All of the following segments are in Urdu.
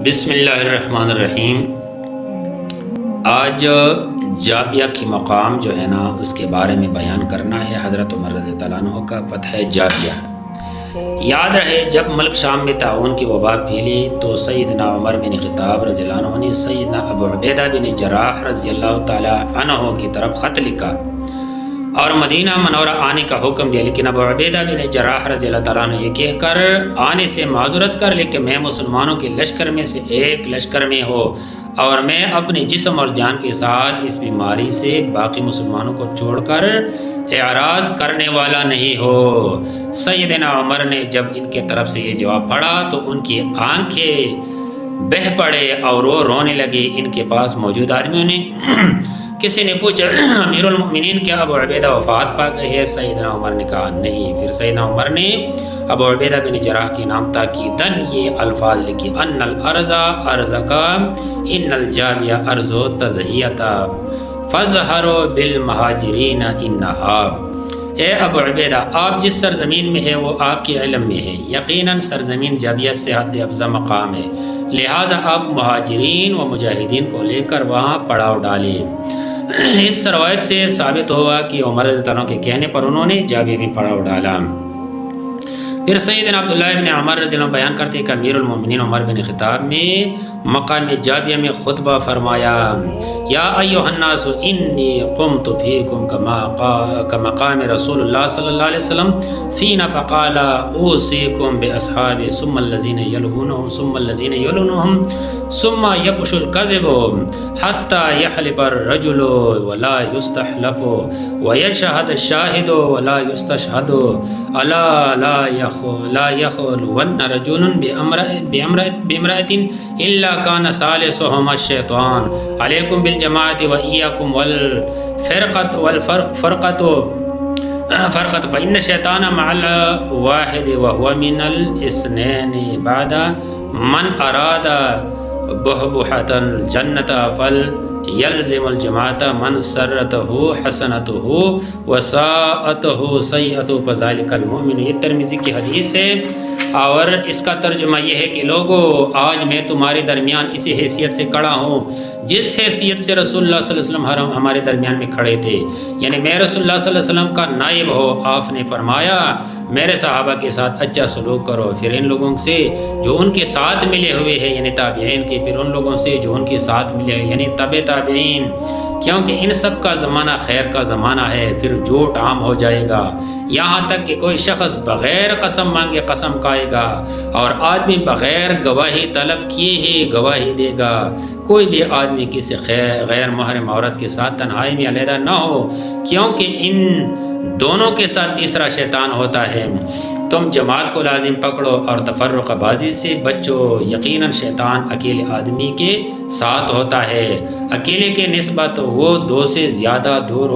بسم اللہ الرحمن الرحیم۔ آج جابیہ کی مقام جو ہے نا اس کے بارے میں بیان کرنا ہے۔ حضرت عمر رضی اللہ عنہ کا فتح جابیہ۔ یاد رہے جب ملک شام میں طاعون کی وبا پھیلی تو سیدنا عمر بن خطاب رضی اللہ عنہ نے سیدنا ابو عبیدہ بن جراح رضی اللہ تعالی عنہ کی طرف خط لکھا اور مدینہ منورہ آنے کا حکم دیا، لیکن ابو عبیدہ بن جراح رضی اللہ تعالیٰ نے یہ کہہ کر آنے سے معذرت کر لی کہ میں مسلمانوں کے لشکر میں سے ایک لشکر میں ہو اور میں اپنے جسم اور جان کے ساتھ اس بیماری سے باقی مسلمانوں کو چھوڑ کر اعراض کرنے والا نہیں ہو۔ سیدنا عمر نے جب ان کے طرف سے یہ جواب پڑھا تو ان کی آنکھیں بہہ پڑے اور وہ رونے لگے۔ ان کے پاس موجود آدمیوں نے کسی نے پوچھا امیر المؤمنین کیا ابو عبیدہ وفات پا گئے ہیں؟ سیدنا عمر نے کہا نہیں۔ پھر سیدنا عمر نے ابو عبیدہ بن جراح کی نام تاکیدن یہ الفاظ لکھی، ان الارض ارضکا ان الجابیہ ارض تزہیتا فظہروا بالمہاجرین انہا۔ اے ابو عبیدہ، آپ جس سرزمین میں ہے وہ آپ کے علم میں ہے، یقیناً سرزمین جابیہ سے حد افضل مقام ہے، لہٰذا آپ مہاجرین و مجاہدین کو لے کر وہاں پڑاؤ ڈالیں۔ اس روایت سے ثابت ہوا کہ عمر رضی اللہ عنہ کے کہنے پر انہوں نے جابیہ میں پڑاؤ ڈالا۔ پھر سیدنا عبداللہ بن عمر رضی اللہ عنہ بیان کرتے ہیں کہ امیر المؤمنین عمر بن خطاب میں مقام جابیہ میں خطبہ فرمایا، یا ایھا الناس انی قمت فیکم کمقام رسول اللہ صلی اللہ علیہ وسلم فینا فقال اوصیکم باصحابی ثم الذین یلونہم ثم الذین یلونہم ثم یفشو الکذب حتی یحلف الرجل ولا یستحلف ویشہد الشاہد ولا یستشہد الا لا یخلون رجل بامرأة الا کان ثالثہما الشیطان علیکم بالجماعت و ایاکم والفرقۃ فإن الشیطان مع الواحد وهو من الاثنین بعد من اراد بحبحۃ الجنۃ فلیلزم الجماعت من سرته حسنته وساءته سیئته فذلک المؤمن۔ یہ ترمذی کی حدیث ہے اور اس کا ترجمہ یہ ہے کہ لوگوں، آج میں تمہارے درمیان اسی حیثیت سے کھڑا ہوں جس حیثیت سے رسول اللہ صلی اللہ علیہ وسلم ہمارے درمیان میں کھڑے تھے، یعنی میں رسول اللہ صلی اللہ علیہ وسلم کا نائب ہو۔ آپ نے فرمایا میرے صحابہ کے ساتھ اچھا سلوک کرو، پھر ان لوگوں سے جو ان کے ساتھ ملے ہوئے ہیں یعنی تابعین کے، پھر ان لوگوں سے جو ان کے ساتھ ملے ہوئے یعنی تبع تابعین، کیونکہ ان سب کا زمانہ خیر کا زمانہ ہے، پھر جھوٹ عام ہو جائے گا، یہاں تک کہ کوئی شخص بغیر قسم مانگے قسم کھائے گا اور آدمی بغیر گواہی طلب کیے ہی گواہی دے گا۔ کوئی بھی آدمی کسی غیر محرم عورت کے ساتھ تنہائی میں علیحدہ نہ ہو، کیونکہ ان دونوں کے ساتھ تیسرا شیطان ہوتا ہے۔ تم جماعت کو لازم پکڑو اور تفرقہ بازی سے بچو، یقیناً شیطان اکیلے آدمی کے ساتھ ہوتا ہے، اکیلے کے نسبت وہ دو سے زیادہ دور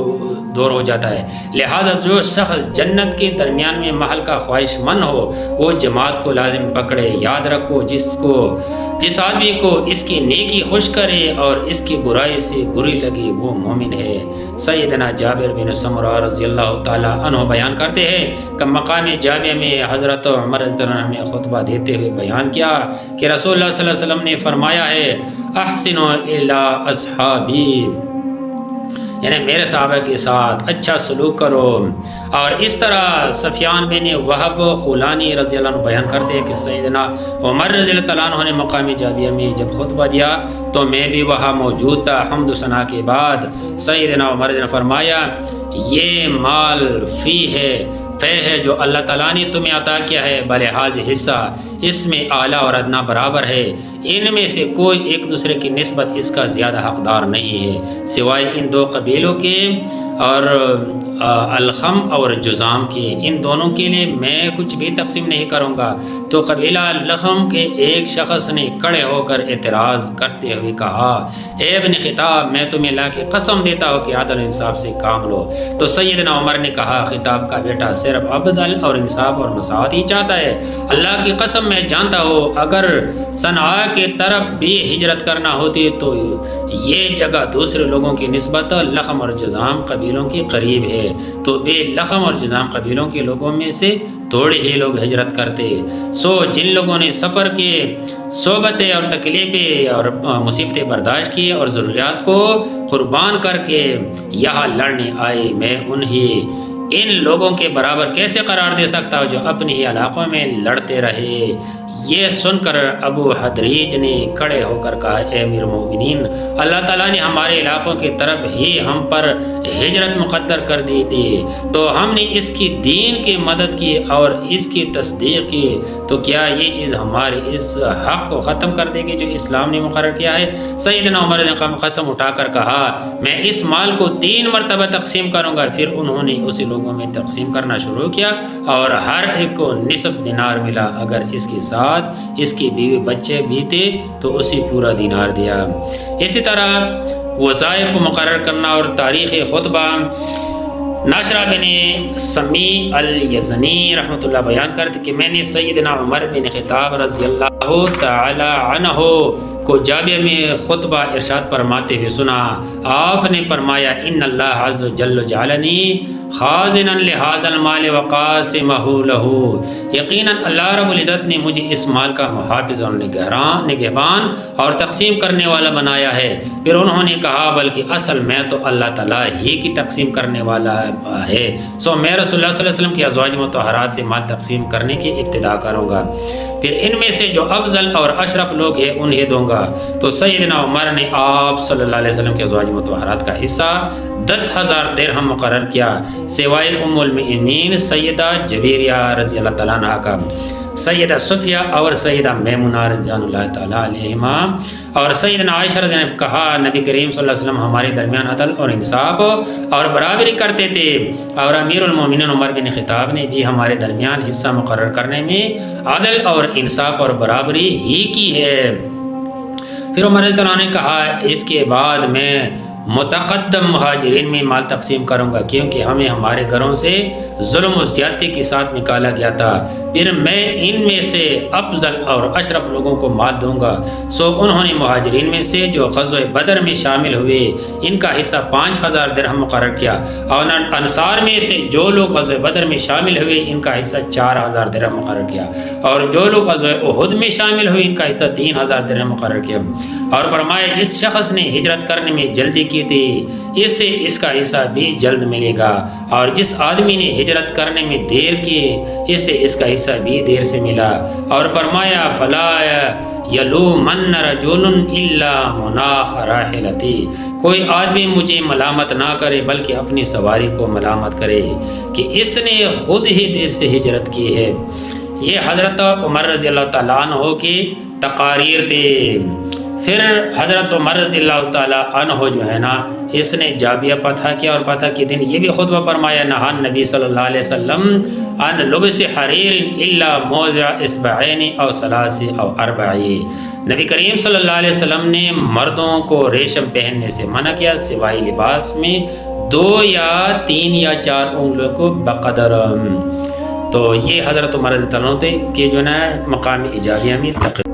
ہو جاتا ہے، لہٰذا جو شخص جنت کے درمیان میں محل کا خواہش مند ہو وہ جماعت کو لازم پکڑے۔ یاد رکھو جس آدمی کو اس کی نیکی خوش کرے اور اس کی برائی سے بری لگے وہ مومن ہے۔ سیدنا جابر بن سمرہ رضی اللہ تعالی عنہ بیان کرتے ہیں کہ مقام جابیہ میں حضرت عمر رضی اللہ عنہ نے خطبہ دیتے ہوئے بیان کیا کہ رسول اللہ صلی اللہ علیہ وسلم نے فرمایا ہے احسنوا الی اصحابی، یعنی میرے صحابہ کے ساتھ اچھا سلوک کرو۔ اور اس طرح سفیان بن وہب خولانی رضی اللہ عنہ بیان کرتے ہیں کہ سیدنا عمر رضی اللہ عنہ نے مقام جابیہ میں جب خطبہ دیا تو میں بھی وہاں موجود تھا۔ حمد و ثنا کے بعد سیدنا عمر نے فرمایا یہ مال فی ہے جو اللہ تعالیٰ نے تمہیں عطا کیا ہے بلحاظ حصہ، اس میں اعلیٰ اور ادنیٰ برابر ہے، ان میں سے کوئی ایک دوسرے کی نسبت اس کا زیادہ حقدار نہیں ہے سوائے ان دو قبیلوں کے اور الخم اور جزام کے، ان دونوں کے لیے میں کچھ بھی تقسیم نہیں کروں گا۔ تو قبیلہ الخم کے ایک شخص نے کھڑے ہو کر اعتراض کرتے ہوئے کہا اے ابن خطاب، میں تمہیں اللہ کی قسم دیتا ہوں کہ عدل و انصاف سے کام لو۔ تو سیدنا عمر نے کہا خطاب کا بیٹا صرف عدل اور انصاف اور مساوات ہی چاہتا ہے، اللہ کی قسم میں جانتا ہوں اگر صنعاء کی طرف بھی ہجرت کرنا ہوتی تو یہ جگہ دوسرے لوگوں کی نسبت لخم اور جزام قبیلہ قبیلوں کے قریب ہے، تو بے لخم اور جذام قبیلوں کے لوگوں میں سے تھوڑے ہی لوگ ہجرت کرتے۔ سو جن لوگوں نے سفر کے صحبتیں اور تکلیفیں اور مصیبتیں برداشت کی اور ضروریات کو قربان کر کے یہاں لڑنے آئے، میں انہیں ان لوگوں کے برابر کیسے قرار دے سکتا ہوں جو اپنے ہی علاقوں میں لڑتے رہے۔ یہ سن کر ابو حدریج نے کھڑے ہو کر کہا، اے امیر المومنین، اللہ تعالیٰ نے ہمارے علاقوں کی طرف ہی ہم پر ہجرت مقدر کر دی تھی، تو ہم نے اس کی دین کی مدد کی اور اس کی تصدیق کی، تو کیا یہ چیز ہمارے اس حق کو ختم کر دے گی جو اسلام نے مقرر کیا ہے؟ سیدنا عمر نے قسم اٹھا کر کہا، میں اس مال کو 3 مرتبہ تقسیم کروں گا۔ پھر انہوں نے اسی لوگوں میں تقسیم کرنا شروع کیا اور ہر ایک کو نصف دینار ملا، اگر اس کے ساتھ اس کی بیوی بچے بھی تھے تو اسی پورا دینار دیا۔ اسی طرح وظائف کو مقرر کرنا اور تاریخ خطبہ ناشرہ بن سمیع الیزنی رحمۃ اللہ بیان کرتے کہ میں نے سیدنا عمر بن خطاب رضی اللہ تعالی عنہ کو جامعہ میں خطبہ ارشاد فرماتے ہوئے سنا۔ آپ نے فرمایا، ان اللہ عز و جل جعلنی خازنا لہذا المال وقاسمہ لہ، یقیناً اللہ رب العزت نے مجھے اس مال کا محافظ اور نگہبان اور تقسیم کرنے والا بنایا ہے۔ پھر انہوں نے کہا، بلکہ اصل میں تو اللہ تعالیٰ ہی کی تقسیم کرنے والا ہے، سو میں رسول اللہ صلی اللہ علیہ وسلم کی ازواج مطہرات سے مال تقسیم کرنے کی ابتدا کروں گا، پھر ان میں سے جو افضل اور اشرف لوگ ہیں انہیں دوں گا۔ تو سیدنا عمر نے آپ صلی اللہ علیہ وسلم کے ازواج مطہرات کا حصہ 10,000 درہم مقرر کیا، سوائے ام المؤمنین سیدہ جویریہ رضی اللہ تعالیٰ عنہ کا، سیدہ صفیہ اور سیدہ میمونہ رضی اللہ تعالیٰ علیہما اور سیدنا عائشہ رضی اللہ عنہ نے کہا، نبی کریم صلی اللہ علیہ وسلم ہمارے درمیان عدل اور انصاف اور برابری کرتے تھے، اور امیر المومنین عمر بن خطاب نے بھی ہمارے درمیان حصہ مقرر کرنے میں عدل اور انصاف اور برابری ہی کی ہے۔ پھر عمر رضی اللہ عنہ نے کہا، اس کے بعد میں متقدم مہاجرین میں مال تقسیم کروں گا، کیونکہ ہمیں ہمارے گھروں سے ظلم و زیادتی کے ساتھ نکالا گیا تھا، پھر میں ان میں سے افضل اور اشرف لوگوں کو مال دوں گا۔ سو انہوں نے مہاجرین میں سے جو غزوہ بدر میں شامل ہوئے ان کا حصہ 5,000 درہم مقرر کیا، اور انصار میں سے جو لوگ غزوہ بدر میں شامل ہوئے ان کا حصہ 4,000 درہم مقرر کیا، اور جو لوگ غزوہ احد میں شامل ہوئے ان کا حصہ 3,000 درہم مقرر کیا، اور فرمایا، جس شخص نے ہجرت کرنے میں جلدی کی تھی اسے اس کا حصہ بھی جلد ملے گا، اور جس آدمی نے ہجرت کرنے میں دیر کی اسے اس کا حصہ بھی دیر سے ملا، اور فرمایا، فلا یلومن رجل الا مناخ راحلتی، کوئی آدمی مجھے ملامت نہ کرے بلکہ اپنی سواری کو ملامت کرے کہ اس نے خود ہی دیر سے ہجرت کی ہے۔ یہ حضرت عمر رضی اللہ تعالیٰ عنہ کی تقاریر تھے۔ پھر حضرت عمر رضی اللہ تعالیٰ عنہ جو ہے نا، اس نے جابیہ فتح کیا، اور فتح کے دن یہ بھی خطبہ فرمایا، نہان نبی صلی اللہ علیہ وسلم عن لبس حریر الا موضع اصبعین او ثلاث او اربع، نبی کریم صلی اللہ علیہ وسلم نے مردوں کو ریشم پہننے سے منع کیا سوائے لباس میں 2 یا 3 یا 4 انگلیوں کو بقدر۔ تو یہ حضرت عمر رضی اللہ عنہ کے جو نا مقام ایجابیہ میں تقریر